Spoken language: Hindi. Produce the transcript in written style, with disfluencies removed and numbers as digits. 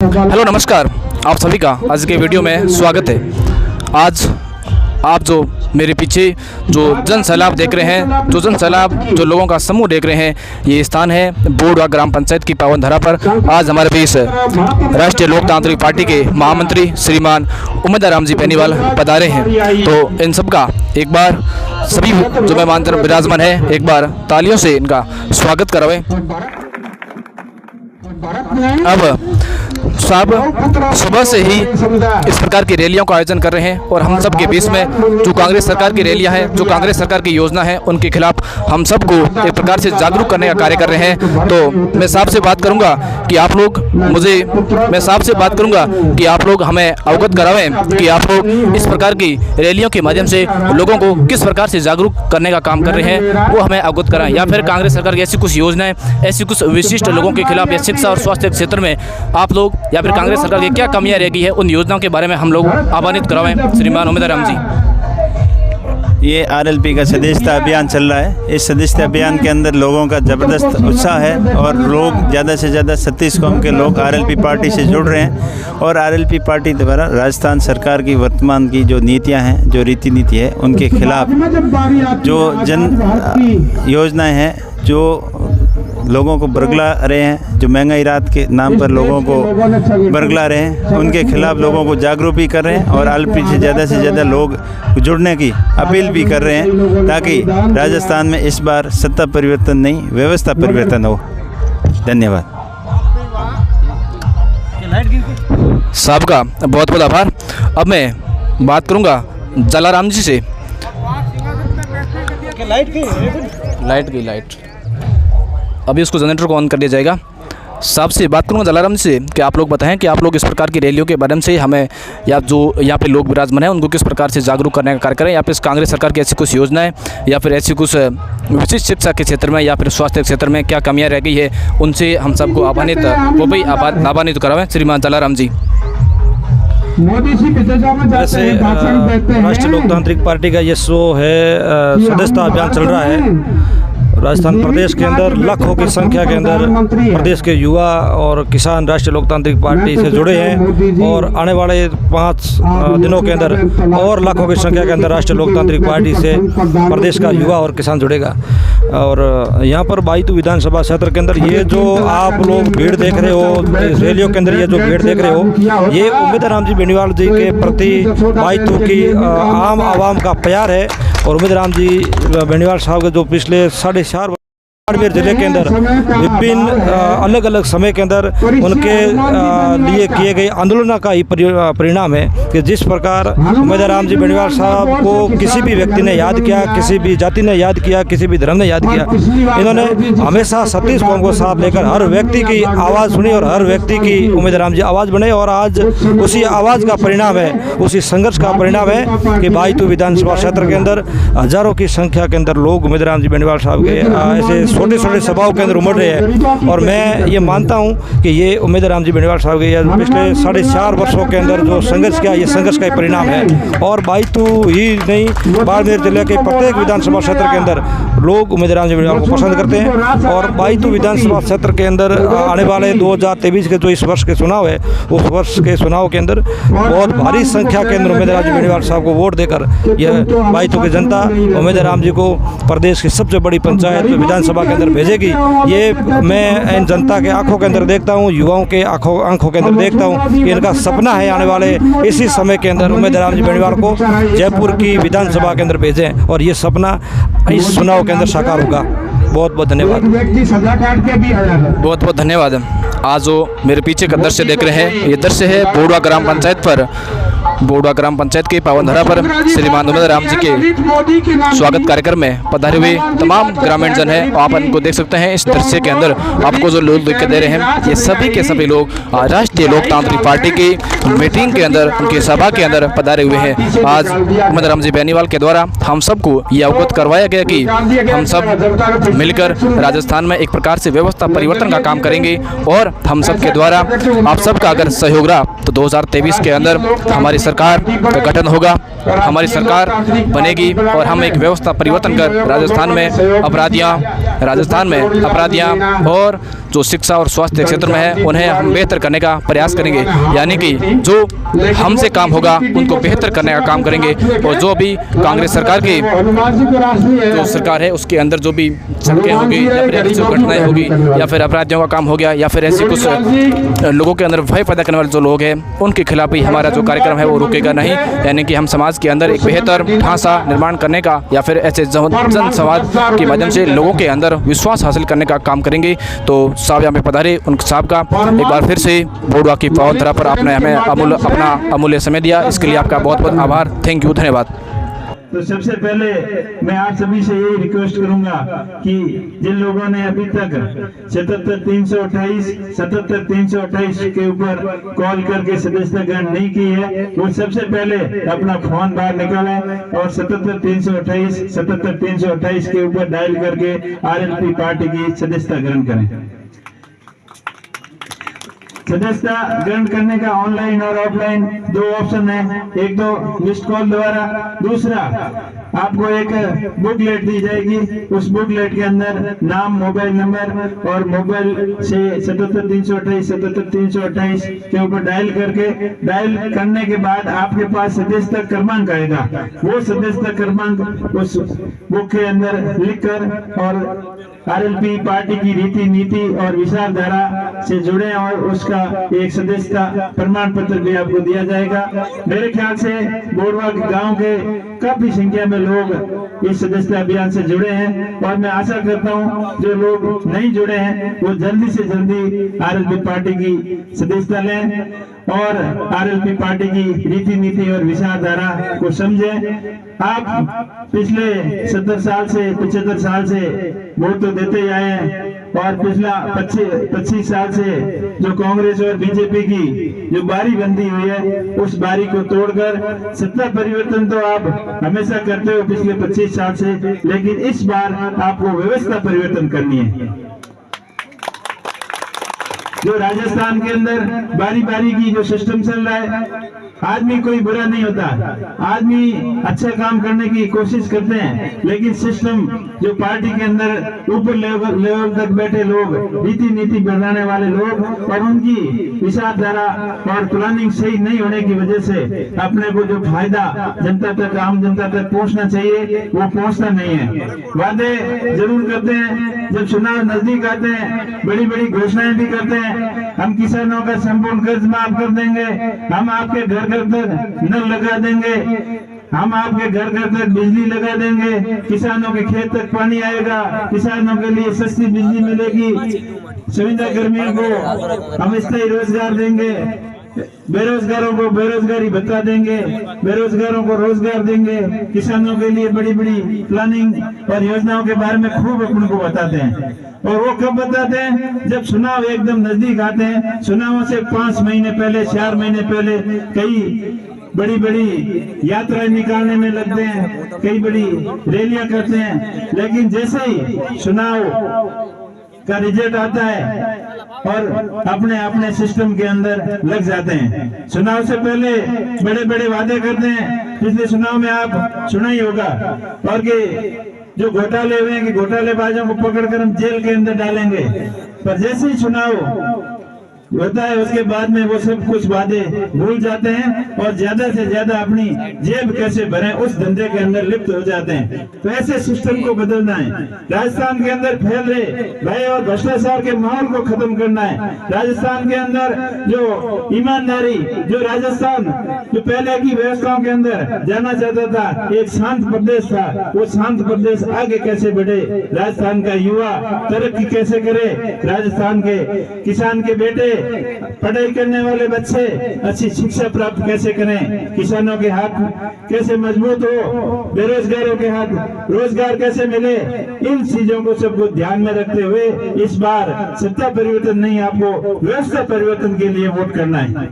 हेलो नमस्कार, आप सभी का आज के वीडियो में स्वागत है। आज आप जो मेरे पीछे जो जन सैलाब देख रहे हैं, जो लोगों का समूह देख रहे हैं, ये स्थान है बोडवा ग्राम पंचायत की पावन धरा पर। आज हमारे बीच राष्ट्रीय लोकतांत्रिक पार्टी के महामंत्री श्रीमान उमेदवार राम जी बेनीवाल पधारे हैं। तो इन सब का एक बार सभी जो मेहमान विराजमान है, एक बार तालियों से इनका स्वागत करवाएं। अब साहब सुबह से ही इस प्रकार की रैलियों का आयोजन कर रहे हैं और हम सब के बीच में जो कांग्रेस सरकार की रैलियां हैं, जो कांग्रेस सरकार की योजना है, उनके खिलाफ हम सबको एक प्रकार से जागरूक करने का कार्य कर रहे हैं। तो मैं साहब से बात करूंगा कि आप लोग हमें अवगत करावें कि आप लोग इस प्रकार की रैलियों के माध्यम से लोगों को किस प्रकार से जागरूक करने का काम कर रहे हैं, वो हमें अवगत कराएं। या फिर कांग्रेस सरकार की ऐसी कुछ योजनाएं, ऐसी कुछ विशिष्ट लोगों के खिलाफ या शिक्षा और स्वास्थ्य क्षेत्र में आप लोग या फिर कांग्रेस सरकार की क्या कमियां रह गई है, उन योजनाओं के बारे में हम लोग आह्वानित करवाएं। श्रीमान उमेदवार राम जी, ये आरएलपी का सदस्यता अभियान चल रहा है। इस सदस्यता अभियान के अंदर लोगों का ज़बरदस्त उत्साह है और लोग ज़्यादा से ज़्यादा 36 कौम के लोग आरएलपी पार्टी से जुड़ रहे हैं और आरएलपी पार्टी द्वारा राजस्थान सरकार की वर्तमान की जो नीतियां हैं, जो रीति नीति है, उनके खिलाफ जो जन योजनाएं हैं, जो लोगों को बरगला रहे हैं, जो महंगाई राहत के नाम पर लोगों को बरगला रहे हैं, उनके खिलाफ लोगों को जागरूक भी कर रहे हैं और आरएलपी से ज़्यादा लोग जुड़ने की अपील भी कर रहे हैं ताकि राजस्थान में इस बार सत्ता परिवर्तन नहीं, व्यवस्था परिवर्तन हो। धन्यवाद। साहब का बहुत बहुत आभार। अब मैं बात करूंगा जलाराम जी से। लाइट अभी उसको जनरेटर को ऑन कर दिया जाएगा। साहब से बात करूंगा जलाराम जी से कि आप लोग बताएं कि आप लोग इस प्रकार की रैलियों के माध्यम से हमें या जो यहाँ पे लोग विराजमान हैं उनको किस प्रकार से जागरूक करने का कार्य करें, या फिर कांग्रेस सरकार की ऐसी कुछ योजनाएं या फिर ऐसी कुछ विशिष्ट शिक्षा के क्षेत्र में या फिर स्वास्थ्य क्षेत्र में क्या कमियां रह गई है, उनसे हम सबको आह्वानित करावें। श्रीमान जलाराम जी। वैसे राष्ट्रीय लोकतांत्रिक पार्टी का ये शो है, सदस्यता अभियान चल रहा है। राजस्थान प्रदेश के अंदर लाखों की संख्या के अंदर प्रदेश के युवा और किसान राष्ट्रीय लोकतांत्रिक पार्टी से जुड़े हैं और आने वाले 5 दिनों के अंदर और लाखों की संख्या के अंदर राष्ट्रीय लोकतांत्रिक पार्टी से प्रदेश का युवा और किसान जुड़ेगा। और यहाँ पर बाईतू विधानसभा क्षेत्र के अंदर ये जो आप लोग भीड़ देख रहे हो, रैलियों के अंदर ये जो भीड़ देख रहे हो, ये उमेदवार राम जी बेनीवाल जी के प्रति बाईतू की आम आवाम का प्यार है। और उमेदवार राम जी बेनीवाल साहब के जो पिछले 4.5 बाड़मेर जिले के अंदर विभिन्न अलग अलग समय के अंदर उनके लिए किए गए आंदोलनों का ही परिणाम है कि जिस प्रकार उमेदवार राम जी बेनीवाल साहब को किसी भी व्यक्ति ने याद किया, किसी भी जाति ने याद किया, किसी भी धर्म ने याद किया, इन्होंने हमेशा 36 कौम को साथ लेकर हर व्यक्ति की आवाज़ सुनी और हर व्यक्ति की उमेदवार राम जी आवाज़ बने। और आज उसी आवाज़ का परिणाम है, उसी संघर्ष का परिणाम है कि बाईतू विधानसभा क्षेत्र के अंदर हजारों की संख्या के अंदर लोग उमेदवार राम जी बेनीवाल साहब के ऐसे छोटे सभाओं के अंदर उमड़ रहे हैं। और मैं ये मानता हूँ कि ये उमेदवार राम जी बेनीवाल साहब के पिछले 4.5 वर्षों के अंदर जो संघर्ष किया, ये संघर्ष का ही परिणाम है। और बाईतू ही नहीं, बाड़मेर जिले के प्रत्येक विधानसभा क्षेत्र के अंदर लोग उमेदवार राम जी बेनीवाल को पसंद करते हैं। और बाईतू विधानसभा क्षेत्र के अंदर आने वाले 2023 के जो इस वर्ष के चुनाव है, उस वर्ष के चुनाव के अंदर बहुत भारी संख्या के अंदर उमेदवार राम जी बेनीवाल साहब को वोट देकर यह बाईतू की जनता उमेदवार राम जी को प्रदेश की सबसे बड़ी पंचायत विधानसभा के अंदर भेजेगी। ये मैं इन जनता के आंखों के अंदर देखता हूँ, युवाओं के आंखों के अंदर देखता हूँ कि इनका सपना है आने वाले इसी समय के अंदर उमेदवार राम जी बेनीवाल को जयपुर की विधानसभा के अंदर भेजें और ये सपना इस चुनाव के अंदर साकार होगा। बहुत बहुत धन्यवाद। बहुत बहुत धन्यवाद। आज जो मेरे पीछे का दृश्य देख रहे हैं, ये दृश्य है बोडवा ग्राम पंचायत पर, बोडवा ग्राम पंचायत के पावन धरा पर श्रीमान उमेदवार राम जी के स्वागत कार्यक्रम में पधारे हुए तमाम ग्रामीण जन हैं। आप इनको देख सकते हैं इस दृश्य के अंदर, आपको जो लोग दिखाई दे रहे हैं, ये सभी के सभी लोग राष्ट्रीय लोकतांत्रिक पार्टी की मीटिंग के अंदर, उनकी सभा के अंदर पधारे हुए हैं। आज उमेदवार राम जी बेनीवाल के द्वारा हम सबको ये अवगत करवाया गया कि हम सब मिलकर राजस्थान में एक प्रकार से व्यवस्था परिवर्तन का काम करेंगे और हम सब के द्वारा आप सबका अगर सहयोग रहा तो 2023 के अंदर हमारी सरकार का गठन होगा, हमारी सरकार बनेगी और हम एक व्यवस्था परिवर्तन कर राजस्थान में अपराधियाँ और जो शिक्षा और स्वास्थ्य क्षेत्र में है उन्हें हम बेहतर करने का प्रयास करेंगे। यानी कि जो हमसे काम होगा उनको बेहतर करने का काम करेंगे। और जो भी कांग्रेस सरकार की जो सरकार है उसके अंदर जो भी सड़कें होगी या फिर ऐसी घटनाएं होगी या फिर अपराधियों का काम हो गया या फिर ऐसे कुछ लोगों के अंदर भय पैदा करने वाले जो लोग हैं उनके खिलाफ ही हमारा जो कार्यक्रम है वो रुकेगा नहीं। यानी कि हम समाज के अंदर एक बेहतर ढांचा निर्माण करने का या फिर ऐसे जन संवाद के माध्यम से लोगों के अंदर विश्वास हासिल करने का काम करेंगे। तो साहब यहाँ पे पधारे, उन साहब का एक बार फिर से बोडवा की पावन धरा पर आपने हमें अपना अमूल्य समय दिया, इसके लिए आपका बहुत बहुत आभार। थैंक यू, धन्यवाद। तो सबसे पहले मैं आप सभी से यही रिक्वेस्ट करूंगा कि जिन लोगों ने अभी तक 77-328 के ऊपर कॉल करके सदस्यता ग्रहण नहीं की है वो सबसे पहले अपना फोन बाहर निकालें और 77-328 के ऊपर डायल करके आरएलपी पार्टी की सदस्यता ग्रहण करें। सदस्यता ग्रहण करने का ऑनलाइन और ऑफलाइन दो ऑप्शन है, एक तो मिस्ड कॉल द्वारा, दूसरा आपको एक बुकलेट दी जाएगी। उस बुकलेट के अंदर नाम, मोबाइल नंबर और मोबाइल से 77-328 के ऊपर डायल करने के बाद आपके पास सदस्यता क्रमांक आएगा। वो सदस्यता क्रमांक उस बुक के अंदर लिखकर और आरएलपी पार्टी की रीति नीति और विचारधारा से जुड़े और उसका एक सदस्यता प्रमाण पत्र भी आपको दिया जाएगा। मेरे ख्याल से बोडवा गांव के काफी संख्या में लोग इस सदस्यता अभियान से जुड़े हैं और मैं आशा करता हूं जो लोग नहीं जुड़े हैं वो जल्दी से जल्दी आरएलपी पार्टी की सदस्यता लें और आरएलपी पार्टी की रीति नीति और विचारधारा को समझें। आप पिछले 70 साल से 75 साल से वोट तो देते ही आए हैं और पिछला 25 साल से जो कांग्रेस और बीजेपी की जो बारी बंदी हुई है उस बारी को तोड़कर सत्ता परिवर्तन तो आप हमेशा करते हो पिछले 25 साल से, लेकिन इस बार आपको व्यवस्था परिवर्तन करनी है। जो राजस्थान के अंदर बारी बारी की जो सिस्टम चल रहा है, आदमी कोई बुरा नहीं होता, आदमी अच्छा काम करने की कोशिश करते हैं, लेकिन सिस्टम जो पार्टी के अंदर ऊपर लेवल तक बैठे लोग, रीति नीति बनाने वाले लोग और उनकी विचारधारा और प्लानिंग सही नहीं होने की वजह से अपने को जो फायदा जनता तक, आम जनता तक पहुंचना चाहिए वो पहुंचता नहीं है। वादे जरूर करते हैं, जब चुनाव नजदीक आते हैं बड़ी बड़ी घोषणाएं भी करते हैं, हम किसानों का संपूर्ण कर्ज माफ कर देंगे, हम आपके घर घर तक नल लगा देंगे, हम आपके घर घर तक बिजली लगा देंगे, किसानों के खेत तक पानी आएगा, किसानों के लिए सस्ती बिजली मिलेगी, सुविधा कर्मियों को हम स्थायी रोजगार देंगे, बेरोजगारों को बेरोजगारी भत्ता देंगे, बेरोजगारों को रोजगार देंगे, किसानों के लिए बड़ी बड़ी प्लानिंग और योजनाओं के बारे में खूब अपन को बताते हैं। और वो कब बताते हैं? जब चुनाव एकदम नजदीक आते हैं। चुनावों से 5 महीने पहले, 4 महीने पहले कई बड़ी बड़ी यात्राएं निकालने में लगते हैं, कई बड़ी रैलियां करते हैं, लेकिन जैसे ही चुनाव का रिजल्ट आता है और अपने अपने सिस्टम के अंदर लग जाते हैं। चुनाव से पहले बड़े बड़े वादे करते हैं। पिछले चुनाव में आप सुना ही होगा और कि जो घोटाले हुए हैं कि घोटालेबाजों को पकड़कर हम जेल के अंदर डालेंगे, पर जैसे ही चुनाव होता है उसके बाद में वो सब कुछ वादे भूल जाते हैं और ज्यादा से ज्यादा अपनी जेब कैसे भरें उस धंधे के अंदर लिप्त हो जाते हैं। तो ऐसे सिस्टम को बदलना है। राजस्थान के अंदर फैल रहे भय और भ्रष्टाचार के माहौल को खत्म करना है। राजस्थान के अंदर जो ईमानदारी, जो राजस्थान जो पहले की व्यवस्थाओं के अंदर जाना चाहता था, एक शांत प्रदेश था, वो शांत प्रदेश आगे कैसे बढ़े, राजस्थान का युवा तरक्की कैसे करे, राजस्थान के किसान के बेटे, पढ़ाई करने वाले बच्चे अच्छी शिक्षा प्राप्त कैसे करें, किसानों के हाथ कैसे मजबूत हो, बेरोजगारों के हाथ रोजगार कैसे मिले, इन चीजों को सबको ध्यान में रखते हुए इस बार सत्ता परिवर्तन नहीं, आपको व्यवस्था परिवर्तन के लिए वोट करना है।